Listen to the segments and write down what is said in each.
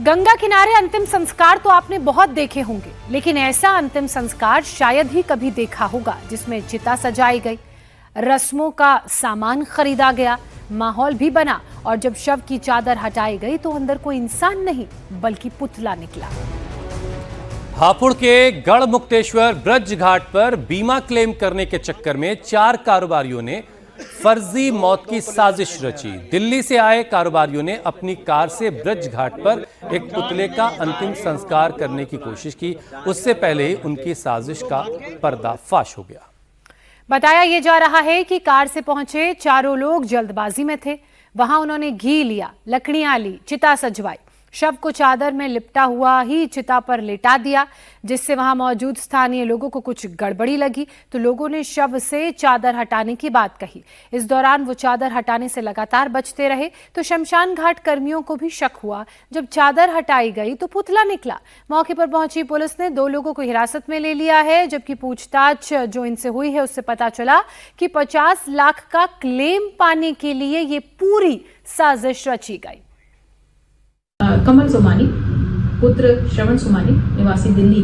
गंगा किनारे अंतिम संस्कार तो आपने बहुत देखे होंगे, लेकिन ऐसा अंतिम संस्कार शायद ही कभी देखा होगा जिसमें चिता सजाई गई, रस्मों का सामान खरीदा गया, माहौल भी बना और जब शव की चादर हटाई गई तो अंदर कोई इंसान नहीं बल्कि पुतला निकला। हापुड़ के गढ़मुक्तेश्वर ब्रज घाट पर बीमा क्लेम करने के चक्कर में 4 कारोबारियों ने फर्जी मौत की साजिश रची। दिल्ली से आए कारोबारियों ने अपनी कार से ब्रज घाट पर एक पुतले का अंतिम संस्कार करने की कोशिश की। उससे पहले ही उनकी साजिश का पर्दाफाश हो गया। बताया यह जा रहा है कि कार से पहुंचे चारों लोग जल्दबाजी में थे। वहां उन्होंने घी लिया, लकड़ियां ली, चिता सजवाई, शव को चादर में लिपटा हुआ ही चिता पर लेटा दिया, जिससे वहां मौजूद स्थानीय लोगों को कुछ गड़बड़ी लगी तो लोगों ने शव से चादर हटाने की बात कही। इस दौरान वो चादर हटाने से लगातार बचते रहे तो शमशान घाट कर्मियों को भी शक हुआ। जब चादर हटाई गई तो पुतला निकला। मौके पर पहुंची पुलिस ने 2 लोगों को हिरासत में ले लिया है, जबकि पूछताछ जो इनसे हुई है उससे पता चला कि 50 लाख का क्लेम पाने के लिए ये पूरी साजिश रची गई। कमल सोमानी पुत्र श्रवण सोमानी निवासी दिल्ली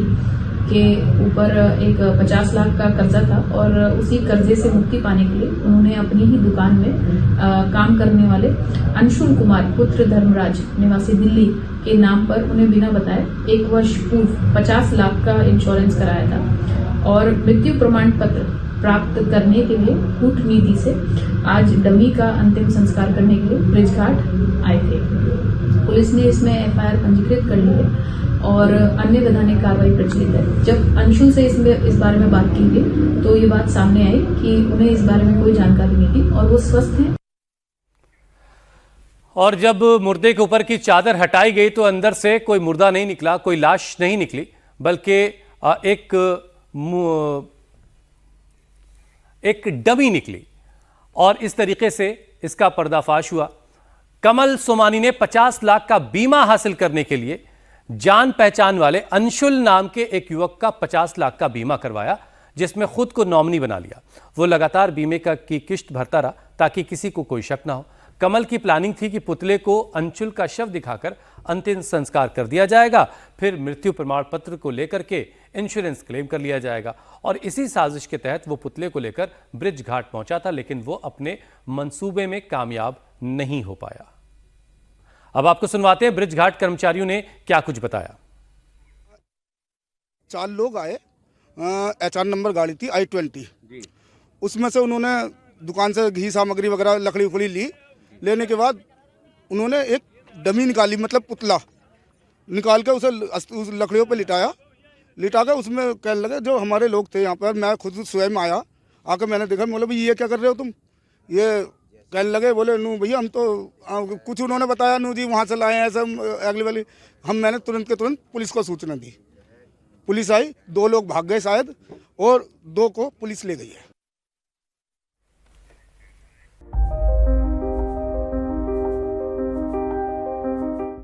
के ऊपर एक 50 लाख का कर्जा था और उसी कर्जे से मुक्ति पाने के लिए उन्होंने अपनी ही दुकान में काम करने वाले अंशुल कुमार पुत्र धर्मराज निवासी दिल्ली के नाम पर उन्हें बिना बताए 1 वर्ष पूर्व 50 लाख का इंश्योरेंस कराया था और मृत्यु प्रमाण पत्र प्राप्त करने के लिए कूटनीति से आज डमी का अंतिम संस्कार करने के लिए ब्रिज घाट आए थे। पुलिस ने इसमें एफआईआर पंजीकृत कर ली है और अन्य वैधानिक कार्रवाई प्रचलित है। जब अंशुल से इस बारे में बात की गई तो ये बात सामने आई कि उन्हें इस बारे में कोई जानकारी नहीं थी और वो स्वस्थ हैं। और जब मुर्दे के ऊपर की चादर हटाई गई तो अंदर से कोई मुर्दा नहीं निकला, कोई लाश नहीं निकली, बल्कि एक डमी निकली और इस तरीके से इसका पर्दाफाश हुआ। कमल सोमानी ने 50 लाख का बीमा हासिल करने के लिए जान पहचान वाले अंशुल नाम के एक युवक का 50 लाख का बीमा करवाया, जिसमें खुद को नॉमिनी बना लिया। वो लगातार बीमे की किश्त भरता रहा ताकि किसी को कोई शक ना हो। कमल की प्लानिंग थी कि पुतले को अंशुल का शव दिखाकर अंतिम संस्कार कर दिया जाएगा, फिर मृत्यु प्रमाण पत्र को लेकर के इंश्योरेंस क्लेम कर लिया जाएगा और इसी साजिश के तहत वो पुतले को लेकर ब्रिज घाट पहुंचा था, लेकिन वो अपने मंसूबे में कामयाब नहीं हो पाया। अब आपको सुनवाते हैं ब्रिज घाट कर्मचारियों ने क्या कुछ बताया। 4 लोग आए, HR नंबर गाड़ी थी I-20, उसमें से उन्होंने दुकान से घी सामग्री वगैरह लकड़ी उकड़ी ली। लेने के बाद उन्होंने एक डमी निकाली, मतलब पुतला निकाल के उसे उस लकड़ियों पे लिटा के उसमें कहने लगे, जो हमारे लोग थे यहाँ पर, मैं खुद स्वयं आया, आकर मैंने देखा, बोले भाई ये क्या कर रहे हो तुम, ये कहने लगे, बोले नू भैया हम तो कुछ उन्होंने बताया, नू जी वहाँ से लाए हैं सब अगली वाली। मैंने तुरंत के तुरंत पुलिस को सूचना दी। पुलिस आई, 2 लोग भाग गए शायद और 2 को पुलिस ले गई है।